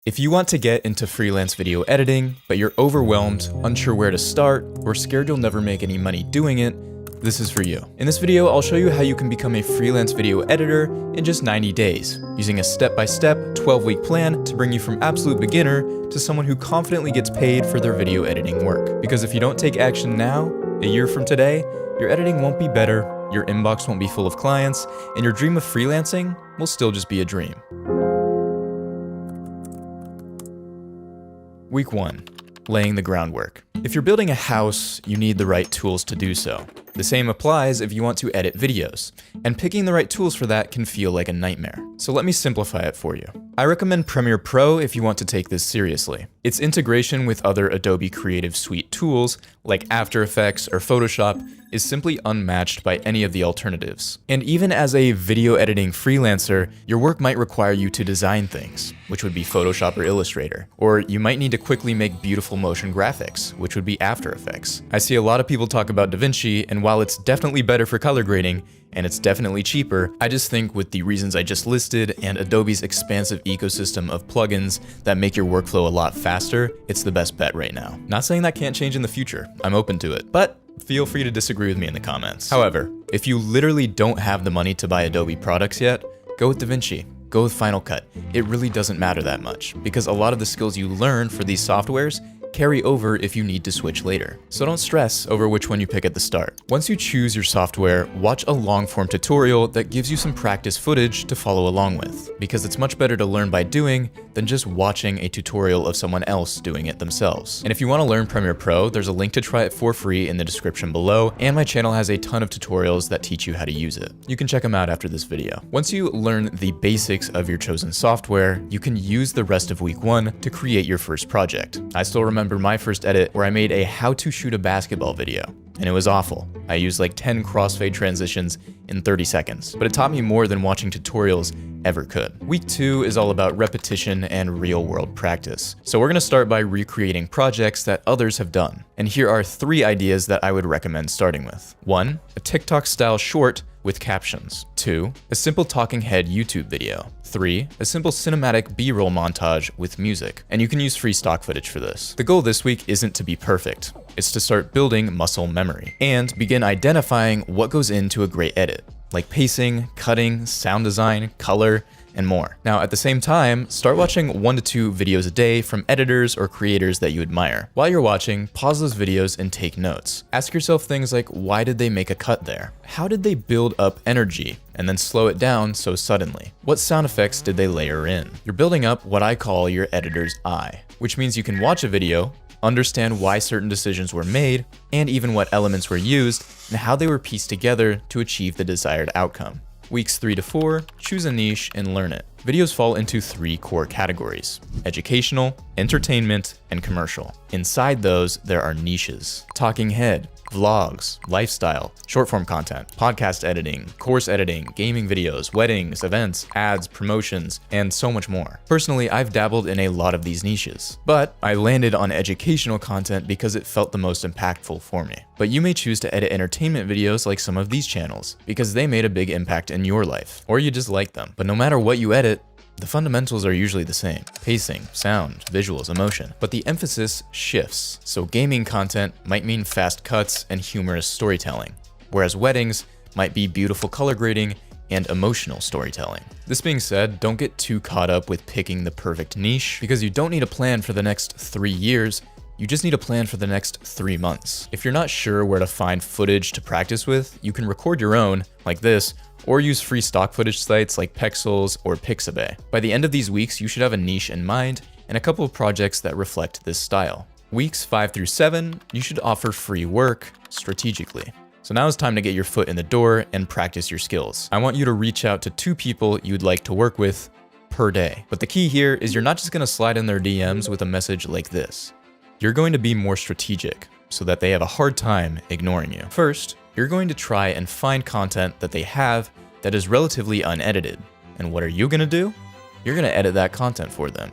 If you want to get into freelance video editing, but you're overwhelmed, unsure where to start, or scared you'll never make any money doing it, this is for you. In this video, I'll show you how you can become a freelance video editor in just 90 days, using a step-by-step, 12-week plan to bring you from absolute beginner to someone who confidently gets paid for their video editing work. Because if you don't take action now, a year from today, your editing won't be better, your inbox won't be full of clients, and your dream of freelancing will still just be a dream. Week 1. Laying the groundwork. If you're building a house, you need the right tools to do so. The same applies if you want to edit videos, and picking the right tools for that can feel like a nightmare. So let me simplify it for you. I recommend Premiere Pro if you want to take this seriously. Its integration with other Adobe Creative Suite tools, like After Effects or Photoshop, is simply unmatched by any of the alternatives. And even as a video editing freelancer, your work might require you to design things, which would be Photoshop or Illustrator. Or you might need to quickly make beautiful motion graphics, which would be After Effects. I see a lot of people talk about DaVinci, and while it's definitely better for color grading, and it's definitely cheaper, I just think with the reasons I just listed and Adobe's expansive ecosystem of plugins that make your workflow a lot faster, it's the best bet right now. Not saying that can't change in the future, I'm open to it, but feel free to disagree with me in the comments. However, if you literally don't have the money to buy Adobe products yet, go with DaVinci. Go with Final Cut. It really doesn't matter that much, because a lot of the skills you learn for these softwares carry over if you need to switch later. So don't stress over which one you pick at the start. Once you choose your software, watch a long-form tutorial that gives you some practice footage to follow along with, because it's much better to learn by doing than just watching a tutorial of someone else doing it themselves. And if you want to learn Premiere Pro, there's a link to try it for free in the description below, and my channel has a ton of tutorials that teach you how to use it. You can check them out after this video. Once you learn the basics of your chosen software, you can use the rest of week 1 to create your first project. I still remember my first edit where I made a how to shoot a basketball video, and it was awful. I used like 10 crossfade transitions in 30 seconds, but it taught me more than watching tutorials ever could. Week 2 is all about repetition and real-world practice. So we're gonna start by recreating projects that others have done. And here are 3 ideas that I would recommend starting with. 1. A TikTok-style short with captions. 2. A simple talking head YouTube video. 3. A simple cinematic B-roll montage with music. And you can use free stock footage for this. The goal this week isn't to be perfect. It's to start building muscle memory and begin identifying what goes into a great edit, like pacing, cutting, sound design, color, and more. Now, at the same time, start watching 1 to 2 videos a day from editors or creators that you admire. While you're watching, pause those videos and take notes. Ask yourself things like, why did they make a cut there? How did they build up energy and then slow it down so suddenly? What sound effects did they layer in? You're building up what I call your editor's eye, which means you can watch a video, understand why certain decisions were made, and even what elements were used, and how they were pieced together to achieve the desired outcome. Weeks 3 to 4, choose a niche and learn it. Videos fall into 3 core categories: educational, entertainment, and commercial. Inside those, there are niches: talking head, vlogs, lifestyle, short-form content, podcast editing, course editing, gaming videos, weddings, events, ads, promotions, and so much more. Personally, I've dabbled in a lot of these niches, but I landed on educational content because it felt the most impactful for me. But you may choose to edit entertainment videos like some of these channels, because they made a big impact in your life, or you just like them. But no matter what you edit, the fundamentals are usually the same: pacing, sound, visuals, emotion. But the emphasis shifts. So gaming content might mean fast cuts and humorous storytelling, whereas weddings might be beautiful color grading and emotional storytelling. This being said, don't get too caught up with picking the perfect niche, because you don't need a plan for the next 3 years. You just need a plan for the next 3 months. If you're not sure where to find footage to practice with, you can record your own, like this, or use free stock footage sites like Pexels or Pixabay. By the end of these weeks, you should have a niche in mind and a couple of projects that reflect this style. Weeks 5 through 7, you should offer free work strategically. So now it's time to get your foot in the door and practice your skills. I want you to reach out to 2 people you'd like to work with per day. But the key here is you're not just gonna slide in their DMs with a message like this. You're going to be more strategic so that they have a hard time ignoring you. First, you're going to try and find content that they have that is relatively unedited. And what are you gonna do? You're gonna edit that content for them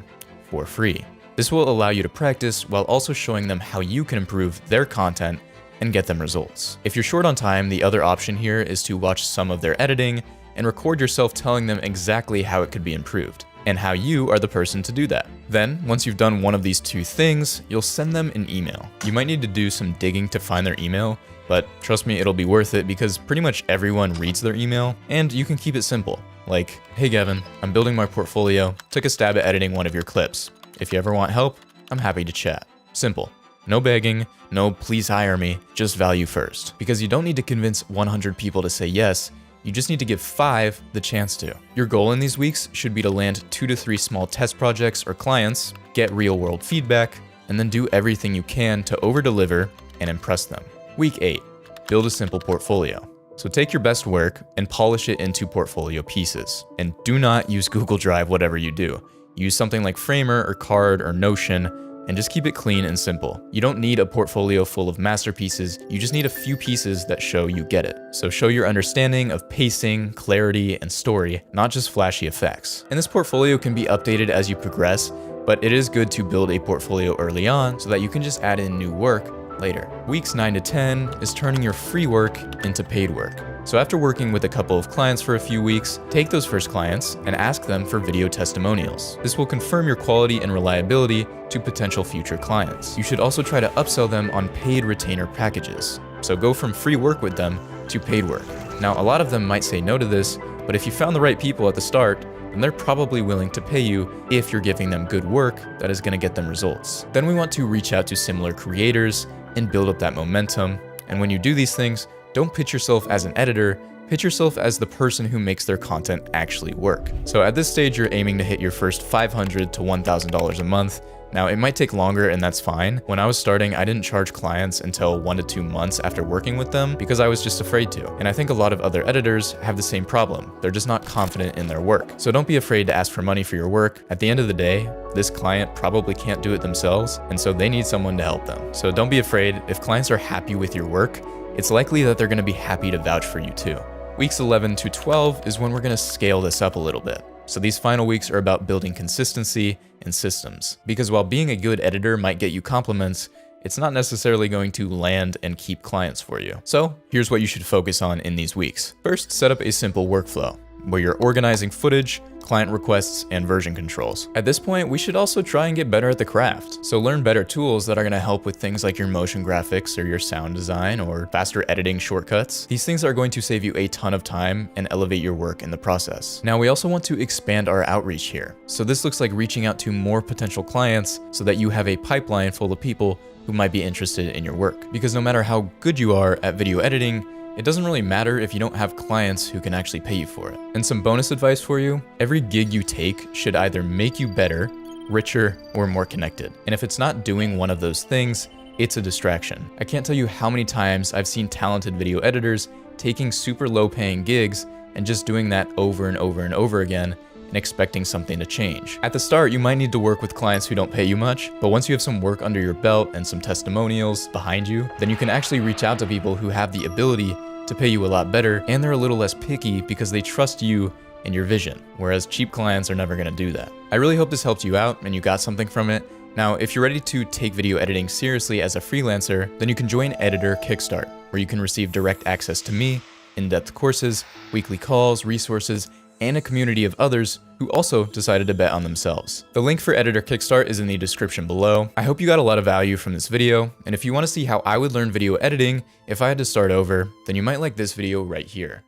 for free. This will allow you to practice while also showing them how you can improve their content and get them results. If you're short on time, the other option here is to watch some of their editing and record yourself telling them exactly how it could be improved. and how you are the person to do that. Then, once you've done one of these two things, you'll send them an email. You might need to do some digging to find their email, but trust me, it'll be worth it because pretty much everyone reads their email, and you can keep it simple. Like, hey Gavin, I'm building my portfolio, took a stab at editing one of your clips. If you ever want help, I'm happy to chat. Simple. No begging, no please hire me, just value first. Because you don't need to convince 100 people to say yes, you just need to give 5 the chance to. Your goal in these weeks should be to land 2 to 3 small test projects or clients, get real-world feedback, and then do everything you can to over-deliver and impress them. Week 8, build a simple portfolio. So take your best work and polish it into portfolio pieces. And do not use Google Drive whatever you do. Use something like Framer or Card or Notion, and just keep it clean and simple. You don't need a portfolio full of masterpieces, you just need a few pieces that show you get it. So show your understanding of pacing, clarity, and story, not just flashy effects. And this portfolio can be updated as you progress, but it is good to build a portfolio early on so that you can just add in new work later. Weeks 9 to 10 is turning your free work into paid work. So after working with a couple of clients for a few weeks, take those first clients and ask them for video testimonials. This will confirm your quality and reliability to potential future clients. You should also try to upsell them on paid retainer packages. So go from free work with them to paid work. Now, a lot of them might say no to this, but if you found the right people at the start, then they're probably willing to pay you if you're giving them good work that is going to get them results. Then we want to reach out to similar creators and build up that momentum. And when you do these things, don't pitch yourself as an editor, pitch yourself as the person who makes their content actually work. So at this stage, you're aiming to hit your first $500 to $1,000 a month. Now, it might take longer and that's fine. When I was starting, I didn't charge clients until 1 to 2 months after working with them because I was just afraid to. And I think a lot of other editors have the same problem. They're just not confident in their work. So don't be afraid to ask for money for your work. At the end of the day, this client probably can't do it themselves, and so they need someone to help them. So don't be afraid. If clients are happy with your work, it's likely that they're going to be happy to vouch for you too. Weeks 11 to 12 is when we're going to scale this up a little bit. So these final weeks are about building consistency and systems. Because while being a good editor might get you compliments, it's not necessarily going to land and keep clients for you. So here's what you should focus on in these weeks. First, set up a simple workflow where you're organizing footage, client requests, and version controls. At this point, we should also try and get better at the craft. So learn better tools that are gonna help with things like your motion graphics or your sound design or faster editing shortcuts. These things are going to save you a ton of time and elevate your work in the process. Now, we also want to expand our outreach here. So this looks like reaching out to more potential clients so that you have a pipeline full of people who might be interested in your work. Because no matter how good you are at video editing, it doesn't really matter if you don't have clients who can actually pay you for it. And some bonus advice for you, every gig you take should either make you better, richer, or more connected. And if it's not doing one of those things, it's a distraction. I can't tell you how many times I've seen talented video editors taking super low paying gigs and just doing that over and over and over again and expecting something to change. At the start, you might need to work with clients who don't pay you much, but once you have some work under your belt and some testimonials behind you, then you can actually reach out to people who have the ability to pay you a lot better, and they're a little less picky because they trust you and your vision, whereas cheap clients are never gonna do that. I really hope this helped you out and you got something from it. Now, if you're ready to take video editing seriously as a freelancer, then you can join Editor Kickstart, where you can receive direct access to me, in-depth courses, weekly calls, resources, and a community of others who also decided to bet on themselves. The link for Editor Kickstart is in the description below. I hope you got a lot of value from this video, and if you want to see how I would learn video editing if I had to start over, then you might like this video right here.